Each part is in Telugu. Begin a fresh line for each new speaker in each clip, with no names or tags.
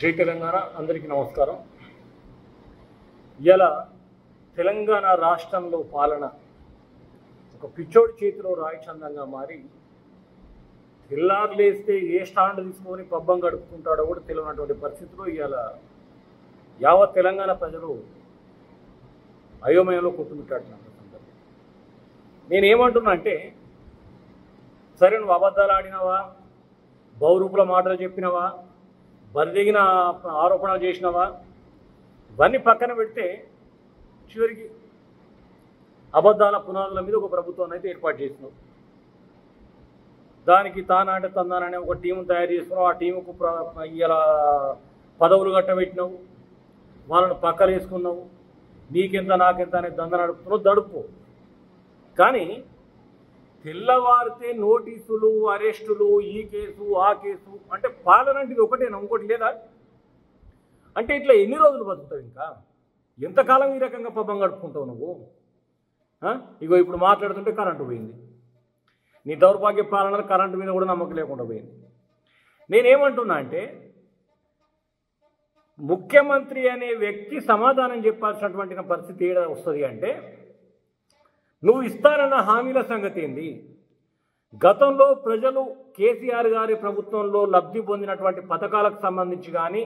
జై తెలంగాణ అందరికీ నమస్కారం. ఇలా తెలంగాణ రాష్ట్రంలో పాలన ఒక పిచ్చోడి చేతిలో రాయిచందంగా మారి తెల్లారులేస్తే ఏ స్టాండ్ తీసుకొని పబ్బం గడుపుకుంటాడో కూడా తెలియనటువంటి పరిస్థితిలో ఇవాళ యావత్ తెలంగాణ ప్రజలు అయోమయంలో కొట్టుమిట్టాడుతున్నారు. నేనేమంటున్నా అంటే, సరే నువ్వు అబద్ధాలు ఆడినవా, బహురూపుల మాటలు చెప్పినవా, బరిదగిన ఆరోపణలు చేసినవా, ఇవన్నీ పక్కన పెడితే చివరికి అబద్ధాల పునాదుల మీద ఒక ప్రభుత్వాన్ని అయితే ఏర్పాటు చేసినావు. దానికి తానాట తందాననే ఒక టీంను తయారు చేసుకున్నావు. ఆ టీముకు ఇలా పదవులు కట్టబెట్టినావు, వాళ్ళను పక్కన వేసుకున్నావు. నీకెంత నాకెంత అనే దంద నడుపుతున్నావు, దడుపు. కానీ తెల్లవారితే నోటీసులు, అరెస్టులు, ఈ కేసు ఆ కేసు అంటే పాలన అంటే ఇది ఒకటేనా, ఇంకోటి లేదా? అంటే ఇట్లా ఎన్ని రోజులు బతుకుతావు? ఇంకా ఎంతకాలం ఈ రకంగా పబ్బం గడుపుకుంటావు నువ్వు? ఇగో ఇప్పుడు మాట్లాడుతుంటే కరెంటు పోయింది. నీ దౌర్భాగ్య పాలనలో కరెంటు మీద కూడా నమ్మకం లేకుండా పోయింది. నేనేమంటున్నా అంటే, ముఖ్యమంత్రి అనే వ్యక్తి సమాధానం చెప్పాల్సినటువంటి పరిస్థితి ఏడ వస్తుంది అంటే, నువ్వు ఇస్తారన్న హామీల సంగతి ఏంది? గతంలో ప్రజలు కేసీఆర్ గారి ప్రభుత్వంలో లబ్ధి పొందినటువంటి పథకాలకు సంబంధించి కానీ,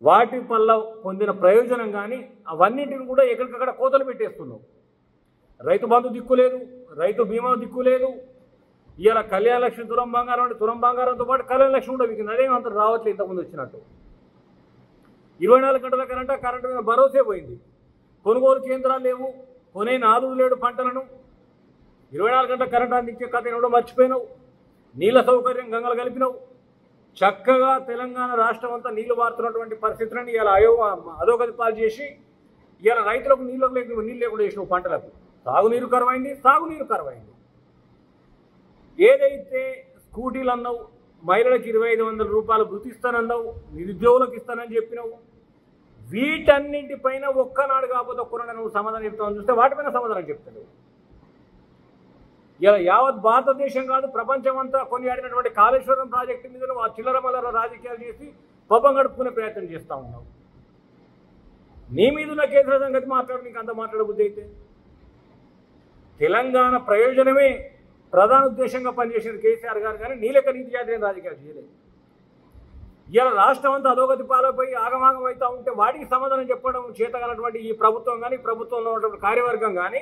వాటి వల్ల పొందిన ప్రయోజనం కానీ, అవన్నింటిని కూడా ఎక్కడికక్కడ కోతలు పెట్టేస్తున్నావు. రైతు బంధు దిక్కులేదు, రైతు బీమా దిక్కులేదు. ఇవాళ కళ్యాణ లక్ష్మి తులం బంగారం అంటే తులం బంగారంతో పాటు కళ్యాణ లక్ష్మి కూడా మీకు అదేం అంత రావట్లేదు ఇంతకుముందు వచ్చినట్టు. 24 గంటల కరెంటు మీద భరోసే పోయింది. కొనుగోలు కేంద్రాలు లేవు, కొనే నాదుడు లేడు పంటలను. 24 గంటల కరెంటు అందించే కథ కూడా మర్చిపోయినావు. నీళ్ళ సౌకర్యం గంగలు కలిపినావు. చక్కగా తెలంగాణ రాష్ట్రం అంతా నీళ్లు వారుతున్నటువంటి పరిస్థితులను ఇలా అధోగతి పాలు చేసి ఇలా రైతులకు నీళ్ళు లేకుండా చేసినావు. పంటలకు సాగునీరు కరువైంది. ఏదైతే స్కూటీలు అన్నావు, మహిళలకు 2500 రూపాయలు వృత్తి ఇస్తానన్నావు, నిరుద్యోగులకు ఇస్తానని చెప్పినావు. వీటన్నింటిపైన ఒక్కనాడు కాకపోతే ఒక్కనాడు నువ్వు సమాధానం చెప్తావని చూస్తే వాటిపైన సమాధానం చెప్తాడు. ఇలా యావత్ భారతదేశం కాదు ప్రపంచం అంతా కొనియాడినటువంటి కాళేశ్వరం ప్రాజెక్టు మీద నువ్వు ఆ చిల్లర మల్లర రాజకీయాలు చేసి పబ్బం గడుపుకునే ప్రయత్నం చేస్తూ ఉన్నావు. నీ మీద ఉన్న కేంద్ర సంగతి మాట్లాడు, నీకు అంత మాట్లాడబుద్ధి అయితే. తెలంగాణ ప్రయోజనమే ప్రధాన ఉద్దేశంగా పనిచేసిన కేసీఆర్ గారు కానీ నీ లెక్క నీతి జాతీయ రాజకీయాలు చేయలేదు. ఇలా రాష్ట్రం అంతా అధోగతి పాలపై ఆగమాగం అవుతూ ఉంటే వాటికి సమాధానం చెప్పడం చేతగలటువంటి ఈ ప్రభుత్వం కానీ, ప్రభుత్వంలో ఉన్నటువంటి కార్యవర్గం కానీ,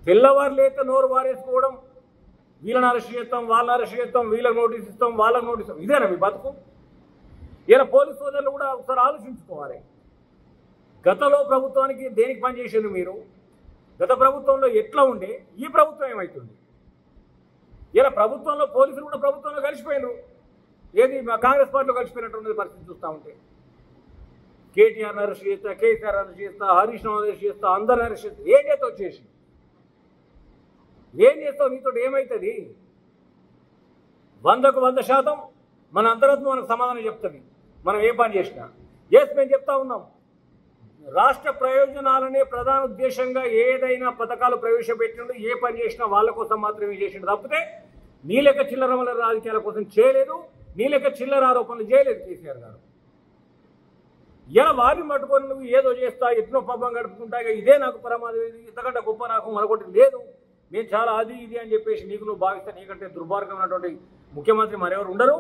తెల్లవారులేస్తే నోరు వారేసుకోవడం, వీళ్ళని అరెస్ట్ చేస్తాం, వాళ్ళని అరెస్ట్ చేస్తాం, వీళ్ళకి నోటీస్ ఇస్తాం, వాళ్ళకి నోటీస్ ఇస్తాం, ఇదేనా మీ బతుకు? ఇలా పోలీసు సోదరులు కూడా ఒకసారి ఆలోచించుకోవాలి. గతంలో ప్రభుత్వానికి దేనికి పనిచేసింది మీరు? గత ప్రభుత్వంలో ఎట్లా ఉండే, ఈ ప్రభుత్వం ఏమవుతుంది? ఇలా ప్రభుత్వంలో పోలీసులు కూడా ప్రభుత్వంలో కలిసిపోయినారు. ఏది మా కాంగ్రెస్ పార్టీలో కలిసిపోయినటువంటి పరిస్థితి చూస్తూ ఉంటే, కేటీఆర్ అరెస్ట్ చేస్తా, కేసీఆర్ అరెస్ట్ చేస్తా, హరీష్ రావు అరెస్ట్ చేస్తా, అందరిని అరెస్ట్ చేస్తా. ఏం చేస్తా వచ్చేసి ఏం చేస్తావు? నీతో ఏమవుతుంది? 100కు 100% మన అంతరాత్మ మనకు సమాధానం చెప్తుంది. మనం ఏ పని చేసినా మేము చెప్తా ఉన్నాం. రాష్ట్ర ప్రయోజనాలనే ప్రధాన ఉద్దేశంగా ఏదైనా పథకాలు ప్రవేశపెట్టిండు, ఏ పని చేసినా వాళ్ళ కోసం మాత్రమే చేసిండు తప్పితే నీ లెక్క చిల్లర వల్ల రాజకీయాల కోసం చేయలేదు, నీ లెక్క చిల్లర ఆరోపణలు చేయలేదు కేసీఆర్ గారు. ఇలా వారిని పట్టుకొని నువ్వు ఏదో చేస్తా, ఎన్నో పబ్బం గడుపుకుంటా, ఇదే నాకు ప్రమాదం, ఇంతకంటే గొప్ప నాకు మరొకటి లేదు, నేను చాలా అది ఇది అని చెప్పేసి నీకు నువ్వు భావిస్తే నీకంటే దుర్మార్గమైనటువంటి ముఖ్యమంత్రి మరెవరు ఉండరు.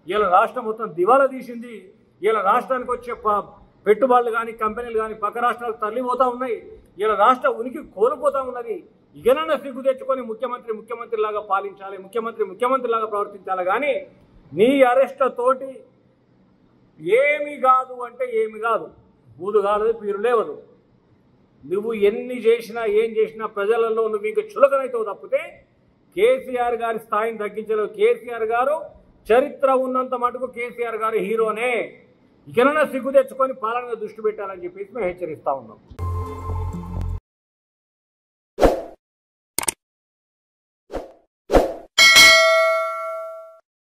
ఇలా రాష్ట్రం మొత్తం దివాలా తీసింది. ఇలా రాష్ట్రానికి వచ్చే పెట్టుబడులు కానీ, కంపెనీలు కానీ పక్క రాష్ట్రాలకు తరలిపోతూ ఉన్నాయి. ఇలా రాష్ట్ర ఉనికి కోల్పోతూ ఉన్నది. ఇకనైనా సిగ్గు తెచ్చుకొని ముఖ్యమంత్రిలాగా పాలించాలి, ముఖ్యమంత్రిలాగా ప్రవర్తించాలి. కానీ నీ అరెస్ట్లతోటి ఏమి కాదు అంటే ఏమి కాదు, బూదు కాదు, పీరు లేవదు. నువ్వు ఎన్ని చేసినా ఏం చేసినా ప్రజలలో నువ్వు ఇంకా చులకనైతావు తప్పితే కేసీఆర్ గారి స్థాయిని తగ్గించలేవు. కేసీఆర్ గారు చరిత్ర ఉన్నంత మటుకు కేసీఆర్ గారు హీరోనే. ఇకనైనా సిగ్గు తెచ్చుకొని పాలన దృష్టి పెట్టాలని చెప్పేసి మేము హెచ్చరిస్తా ఉన్నాం.